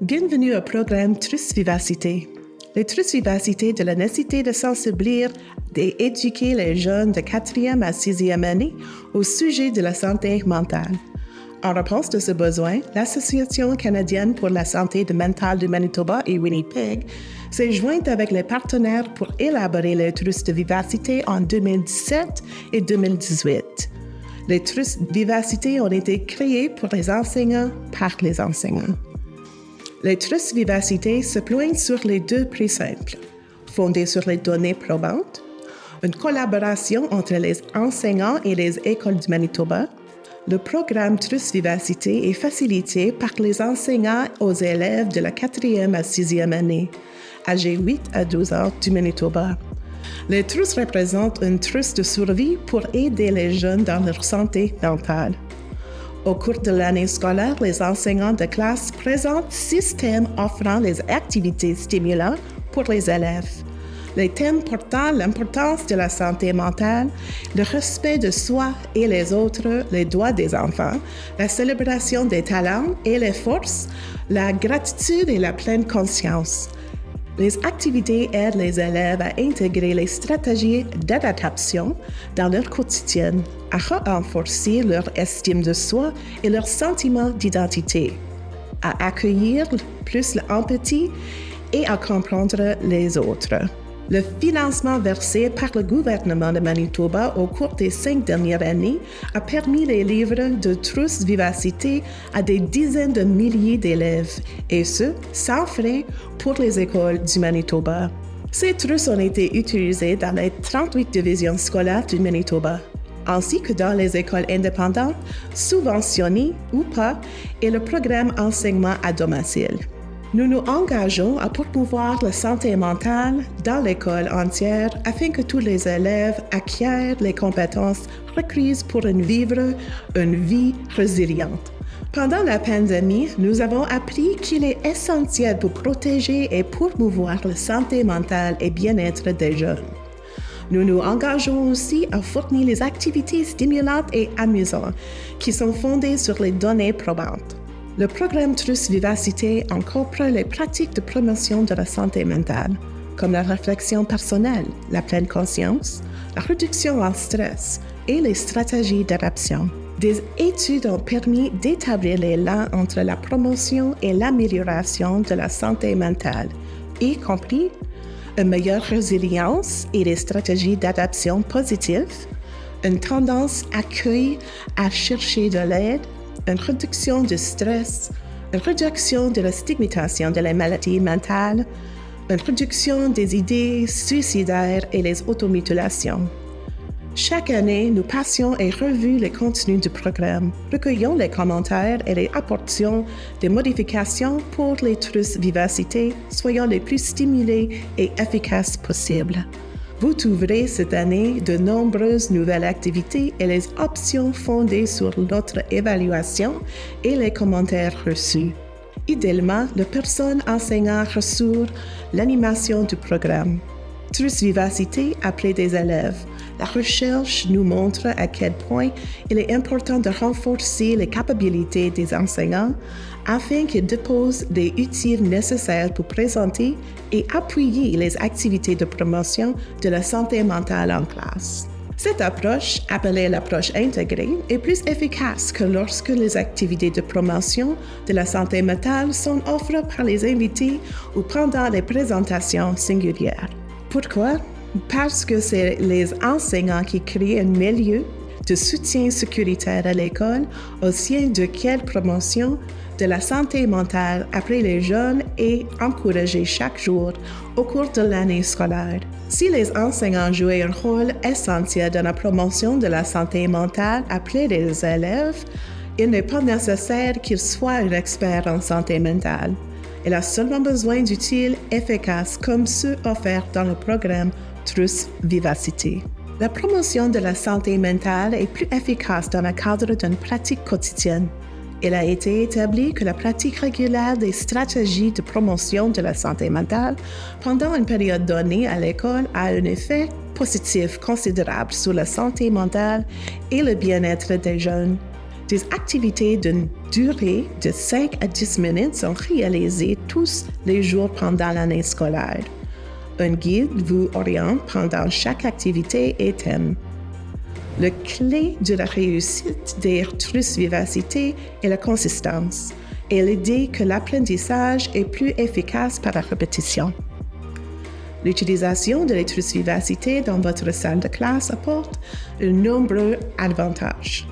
Bienvenue au programme Trust Vivacité. Le Trust Vivacité de la nécessité de sensibiliser et éduquer les jeunes de 4e à 6e année au sujet de la santé mentale. En réponse de ce besoin, l'Association canadienne pour la santé mentale du Manitoba et Winnipeg s'est jointe avec les partenaires pour élaborer les Trusts de Vivacité en 2017 et 2018. Les Trusts Vivacité ont été créés pour les enseignants par les enseignants. Les Trusts Vivacité se ploient sur les deux principes, fondés sur les données probantes, une collaboration entre les enseignants et les écoles du Manitoba. Le programme Trust Vivacité est facilité par les enseignants aux élèves de la 4e à 6e année, âgés 8 à 12 ans du Manitoba. Les trusts représentent un trust de survie pour aider les jeunes dans leur santé mentale. Au cours de l'année scolaire, les enseignants de classe présentent 6 thèmes offrant les activités stimulantes pour les élèves. Les thèmes portant l'importance de la santé mentale, le respect de soi et les autres, les droits des enfants, la célébration des talents et les forces, la gratitude et la pleine conscience. Les activités aident les élèves à intégrer les stratégies d'adaptation dans leur quotidien, à renforcer leur estime de soi et leur sentiment d'identité, à accueillir plus l'empathie et à comprendre les autres. Le financement versé par le gouvernement de Manitoba au cours des 5 dernières années a permis les livres de Trust Vivacité à des dizaines de milliers d'élèves, et ce, sans frais pour les écoles du Manitoba. Ces trusts ont été utilisés dans les 38 divisions scolaires du Manitoba, ainsi que dans les écoles indépendantes, subventionnées ou pas, et le programme enseignement à domicile. Nous nous engageons à promouvoir la santé mentale dans l'école entière afin que tous les élèves acquièrent les compétences requises pour vivre une vie résiliente. Pendant la pandémie, nous avons appris qu'il est essentiel pour protéger et promouvoir la santé mentale et bien-être des jeunes. Nous nous engageons aussi à fournir les activités stimulantes et amusantes qui sont fondées sur les données probantes. Le programme Trust Vivacité incorpore les pratiques de promotion de la santé mentale, comme la réflexion personnelle, la pleine conscience, la réduction en stress et les stratégies d'adaptation. Des études ont permis d'établir les liens entre la promotion et l'amélioration de la santé mentale, y compris une meilleure résilience et des stratégies d'adaptation positives, une tendance accueillie à chercher de l'aide, une réduction du stress, une réduction de la stigmatisation de la maladie mentale, une réduction des idées suicidaires et les automutilations. Chaque année, nous passions et revuons les contenus du programme, recueillons les commentaires et les apportions des modifications pour les trusts Vivacité, soyant les plus stimulés et efficaces possibles. Vous trouverez cette année de nombreuses nouvelles activités et les options fondées sur notre évaluation et les commentaires reçus. Idéalement, la personne enseignante reçoit l'animation du programme. Trust Vivacité après des élèves. La recherche nous montre à quel point il est important de renforcer les capacités des enseignants afin qu'ils disposent des outils nécessaires pour présenter et appuyer les activités de promotion de la santé mentale en classe. Cette approche, appelée l'approche intégrée, est plus efficace que lorsque les activités de promotion de la santé mentale sont offertes par les invités ou pendant les présentations singulières. Pourquoi? Parce que c'est les enseignants qui créent un milieu de soutien sécuritaire à l'école au sein de quelle promotion de la santé mentale après les jeunes est encouragée chaque jour au cours de l'année scolaire. Si les enseignants jouent un rôle essentiel dans la promotion de la santé mentale après les élèves, il n'est pas nécessaire qu'ils soient un expert en santé mentale. Il a seulement besoin d'outils efficaces comme ceux offerts dans le programme Trust Vivacité. La promotion de la santé mentale est plus efficace dans le cadre d'une pratique quotidienne. Il a été établi que la pratique régulière des stratégies de promotion de la santé mentale pendant une période donnée à l'école a un effet positif considérable sur la santé mentale et le bien-être des jeunes. Des activités d'une durée de 5 à 10 minutes sont réalisées tous les jours pendant l'année scolaire. Un guide vous oriente pendant chaque activité et thème. Le clé de la réussite des TRUS Vivacité est la consistance et l'idée que l'apprentissage est plus efficace par la répétition. L'utilisation de l'TRUS Vivacité dans votre salle de classe apporte de nombreux avantages.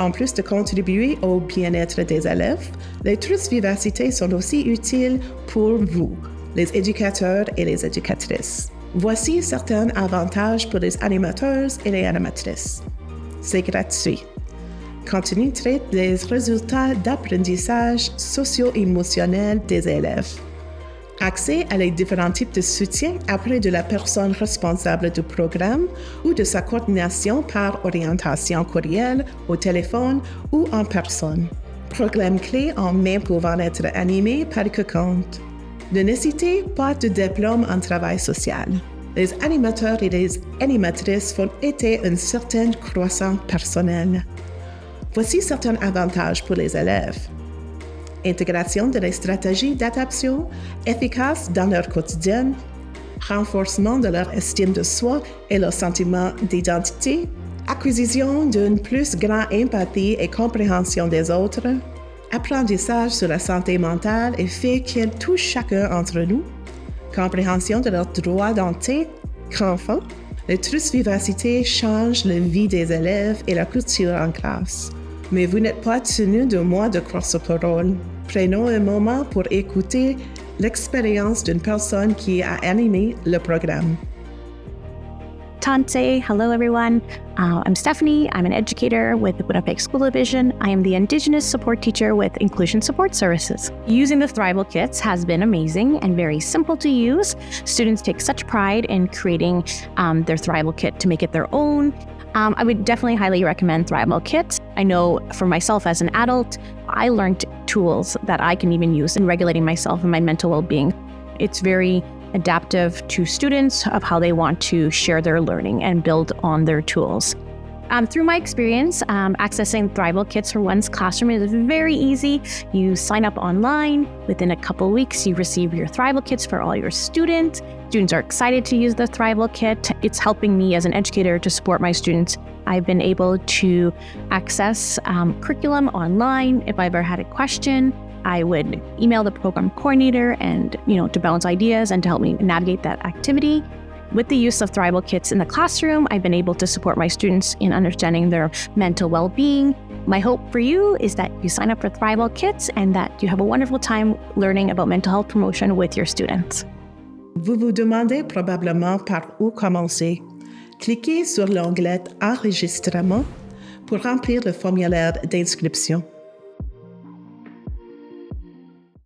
En plus de contribuer au bien-être des élèves, les TRUS Vivacité sont aussi utiles pour vous, les éducateurs et les éducatrices. Voici certains avantages pour les animateurs et les animatrices. C'est gratuit. Contenu traite les résultats d'apprentissage socio-émotionnel des élèves. Accès à les différents types de soutien auprès de la personne responsable du programme ou de sa coordination par orientation courriel, au téléphone ou en personne. Programme clé en main pouvant être animé par quiconque. Ne nécessitez pas de diplôme en travail social. Les animateurs et les animatrices font été une certaine croissance personnelle. Voici certains avantages pour les élèves. Intégration de les stratégies d'adaptation efficaces dans leur quotidien, renforcement de leur estime de soi et leur sentiment d'identité, acquisition d'une plus grande empathie et compréhension des autres, apprentissage sur la santé mentale et fait qu'elle touche chacun d'entre nous, compréhension de leurs droits en tant qu'enfants. Le TRUS Vivacité change la vie des élèves et la culture en classe. Mais vous n'êtes pas tenu de moi de croire ce parole. Prenons un moment pour écouter l'expérience d'une personne qui a animé le programme. Tante, hello everyone. I'm Stephanie. I'm an educator with the Winnipeg School Division. I am the Indigenous support teacher with Inclusion Support Services. Using the Thrival Kits has been amazing and very simple to use. Students take such pride in creating their Thrival Kit to make it their own. I would definitely highly recommend Thrival Kits. I know for myself as an adult, I learned tools that I can even use in regulating myself and my mental well-being. It's very adaptive to students of how they want to share their learning and build on their tools. Through my experience, accessing Thrival Kits for one's classroom is very easy. You sign up online. Within a couple weeks, you receive your Thrival Kits for all your students. Students are excited to use the Thrival Kit. It's helping me as an educator to support my students. I've been able to access curriculum online. If I've ever had a question, I would email the program coordinator and, to bounce ideas and to help me navigate that activity. With the use of Thrival Kits in the classroom, I've been able to support my students in understanding their mental well-being. My hope for you is that you sign up for Thrival Kits and that you have a wonderful time learning about mental health promotion with your students. Vous vous demandez probablement par où commencer. Cliquez sur l'onglet Enregistrement pour remplir le formulaire d'inscription.